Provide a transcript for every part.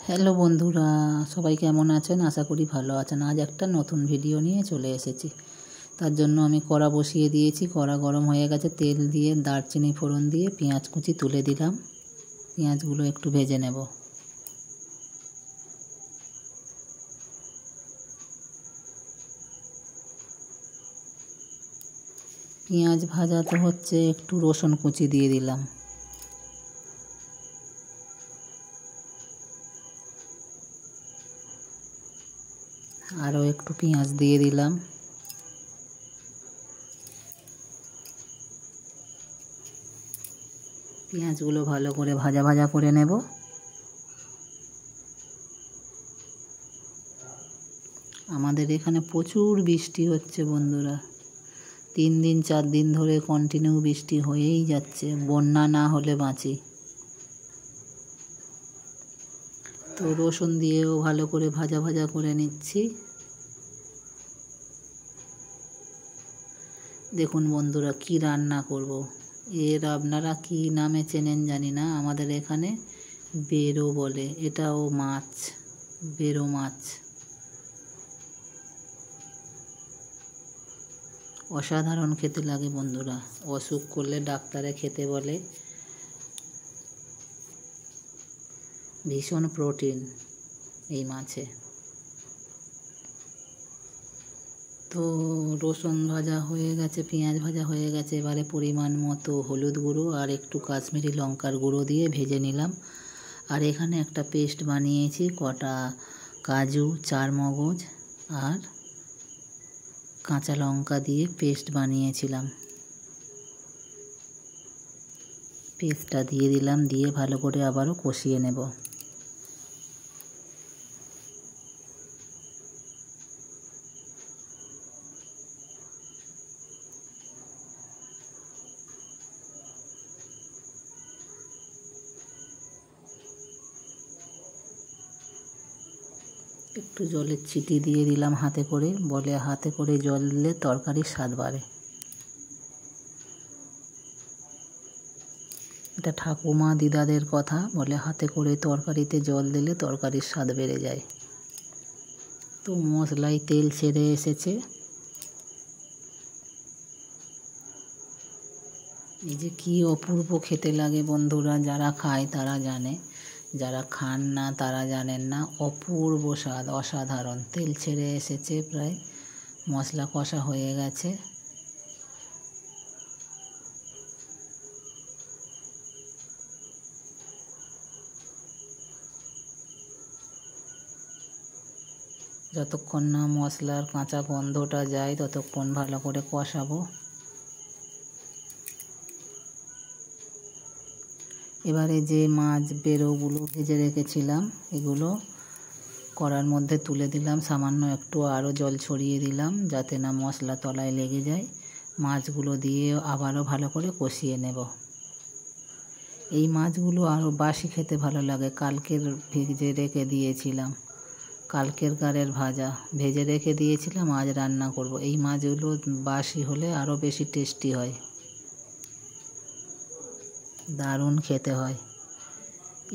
Hello বন্ধুরা, সবাই কেমন আছেন? আশা করি ভালো আছেন। আজ একটা নতুন ভিডিও নিয়ে চলে এসেছি। তার জন্য আমি কড়া বসিয়ে দিয়েছি। কড়া গরম হয়ে গেছে। তেল দিয়ে দারচিনি ফোড়ন দিয়ে পেঁয়াজ কুচি তুলে দিলাম। পেঁয়াজগুলো একটু ভেজে নেব। পেঁয়াজ ভাজাতে হচ্ছে, একটু রসুন কুচি দিয়ে দিলাম। আরও একটু পেঁয়াজ দিয়ে দিলাম। পেঁয়াজগুলো ভালো করে ভাজা ভাজা করে নেব। আমাদের এখানে প্রচুর বৃষ্টি হচ্ছে বন্ধুরা। 3 দিন 4 দিন ধরে কন্টিনিউ বৃষ্টি হয়েই যাচ্ছে। বন্যা না হলে বাঁচি। তো রসুন দিয়েও ভালো করে ভাজা ভাজা করে নিচ্ছি। দেখুন বন্ধুরা, কি রান্না করব। আপনারা কি নামে চেনেন জানি না। আমাদের এখানে বেরো বলে। এটাও মাছ, বেরো মাছ। অসাধারণ খেতে লাগে বন্ধুরা। অসুখ করলে ডাক্তারে খেতে বলে। ভীষণ প্রোটিন এই মাছে। তো রসুন ভাজা হয়ে গেছে, পেঁয়াজ ভাজা হয়ে গেছে। এবারে পরিমাণ মতো হলুদ গুঁড়ো আর একটু কাশ্মীরি লঙ্কার গুঁড়ো দিয়ে ভেজে নিলাম। আর এখানে একটা পেস্ট বানিয়েছি। কটা কাজু, 4 মগজ আর কাঁচা লঙ্কা দিয়ে পেস্ট বানিয়েছিলাম। পেস্টটা দিয়ে দিলাম। দিয়ে ভালো করে আবারও কষিয়ে নেব। একটু জলের ছিটি দিয়ে দিলাম হাতে করে। বলে হাতে করে জল দিলে তরকারির স্বাদ বাড়ে। এটা ঠাকুমা দিদাদের কথা। বলে হাতে করে তরকারিতে জল দিলে তরকারির স্বাদ বেড়ে যায়। তো মশলায় তেল ছেড়ে এসেছে। এই যে কি অপূর্ব খেতে লাগে বন্ধুরা। যারা খায় তারা জানে, যারা খান না তারা জানেন না। অপূর্ব স্বাদ, অসাধারণ। তেল ছেড়ে এসেছে প্রায়। মশলা কষা হয়ে গেছে। যতক্ষণ না মশলার কাঁচা গন্ধটা যায় ততক্ষণ ভালো করে কষাবো। এবারে যে মাছ বেরোগুলো ভেজে রেখেছিলাম এগুলো কড়ার মধ্যে তুলে দিলাম। সামান্য একটু আরও জল ছড়িয়ে দিলাম যাতে না মশলা তলায় লেগে যায়। মাছগুলো দিয়ে আবারও ভালো করে কষিয়ে নেব। এই মাছগুলো আরও বাসি খেতে ভালো লাগে। কালকের ভেজে রেখে দিয়েছিলাম। কালকের গারের ভাজা ভেজে রেখে দিয়েছিলাম, আজ রান্না করব। এই মাছগুলো বাসি হলে আরও বেশি টেস্টি হয়। দারুণ খেতে হয়।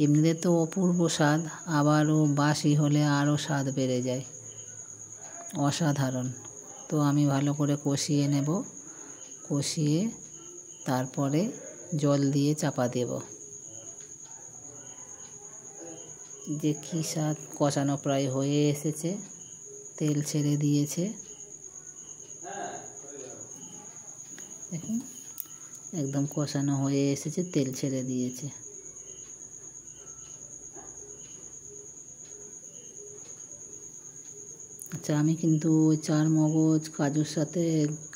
এমনিতে তো অপূর্ব স্বাদ, আবারও বাসি হলে আরও স্বাদ বেড়ে যায়। অসাধারণ। তো আমি ভালো করে কষিয়ে নেব। কষিয়ে তারপরে জল দিয়ে চাপা দেব। যে কী স্বাদ। কষানো প্রায় হয়ে এসেছে, তেল ছেড়ে দিয়েছে। দেখুন একদম কষানো হয়ে এসেছে, তেল ছেড়ে দিয়েছে। আচ্ছা, আমি কিন্তু ওই 4 মগজ কাজুর সাথে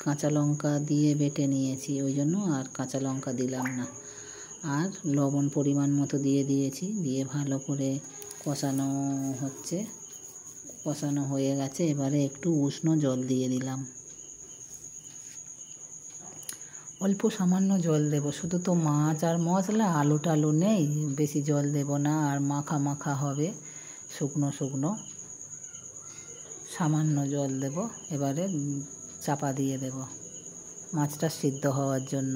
কাঁচা লঙ্কা দিয়ে বেটে নিয়েছি, ওই জন্য আর কাঁচা লঙ্কা দিলাম না। আর লবণ পরিমাণ মতো দিয়ে দিয়েছি। দিয়ে ভালো করে কষানো হচ্ছে। কষানো হয়ে গেছে। এবারে একটু উষ্ণ জল দিয়ে দিলাম। অল্প সামান্য জল দেব। শুধু তো মাছ আর মশলা, আলু টালু নেই। বেশি জল দেব না। আর মাখা মাখা হবে, শুকনো শুকনো। সামান্য জল দেব। এবারে চাপা দিয়ে দেব মাছটা সিদ্ধ হওয়ার জন্য।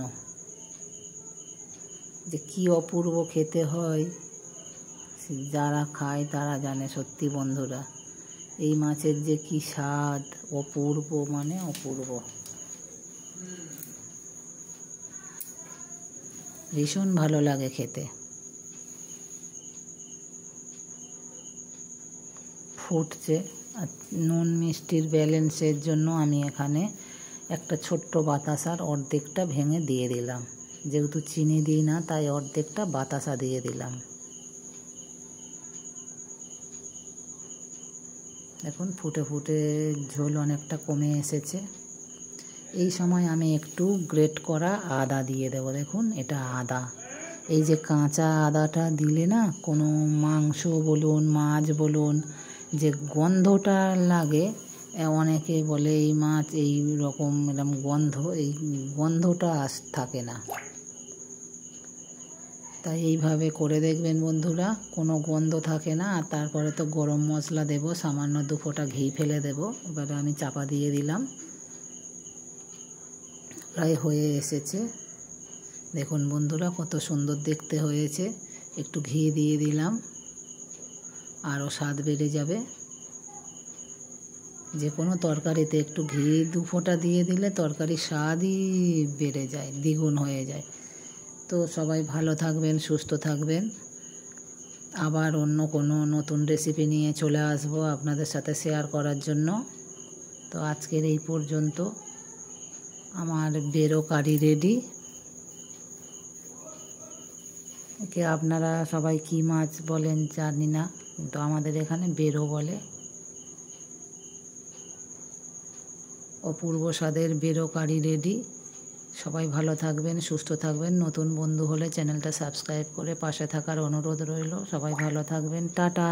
যে কি অপূর্ব খেতে হয় যারা খায় তারা জানে সত্যি বন্ধুরা, এই মাছের যে কি স্বাদ, অপূর্ব মানে অপূর্ব। ভীষণ ভালো লাগে খেতে। ফুটছে, আর নুন মিষ্টির ব্যালেন্সের জন্য আমি এখানে একটা ছোট্ট বাতাসার অর্ধেকটা ভেঙে দিয়ে দিলাম। যেহেতু চিনি দিই না তাই অর্ধেকটা বাতাসা দিয়ে দিলাম। দেখুন ফুটে ফুটে ঝোল অনেকটা কমে এসেছে। এই সময় আমি একটু গ্রেট করা আদা দিয়ে দেবো। দেখুন এটা আদা, এই যে কাঁচা আদাটা দিলে না কোনো মাংস বলুন মাছ বলুন যে গন্ধটা লাগে, অনেকে বলে এই মাছ এই রকম এরকম গন্ধ, এই গন্ধটা থাকে না। তাই এইভাবে করে দেখবেন বন্ধুরা, কোনো গন্ধ থাকে না। আর তারপরে তো গরম মশলা দেব, সামান্য 2 ফোঁটা ঘি ফেলে দেব। এবারে আমি চাপা দিয়ে দিলাম। প্রায় হয়ে এসেছে। দেখুন বন্ধুরা কত সুন্দর দেখতে হয়েছে। একটু ঘি দিয়ে দিলাম, আরও স্বাদ বেড়ে যাবে। যে কোনো তরকারিতে একটু ঘি 2 ফোঁটা দিয়ে দিলে তরকারির স্বাদই বেড়ে যায়, দ্বিগুণ হয়ে যায়। তো সবাই ভালো থাকবেন, সুস্থ থাকবেন। আবার অন্য কোনো নতুন রেসিপি নিয়ে চলে আসবো আপনাদের সাথে শেয়ার করার জন্য। তো আজকের এই পর্যন্ত। আমার বেরো কারি রেডি। একে আপনারা সবাই কি মাছ বলেন জানি না, কিন্তু আমাদের এখানে বেরো বলে। অপূর্ব স্বাদের বেরো কারি রেডি। সবাই ভালো থাকবেন, সুস্থ থাকবেন। নতুন বন্ধু হলে চ্যানেলটা সাবস্ক্রাইব করে পাশে থাকার অনুরোধ রইল। সবাই ভালো থাকবেন, টাটা।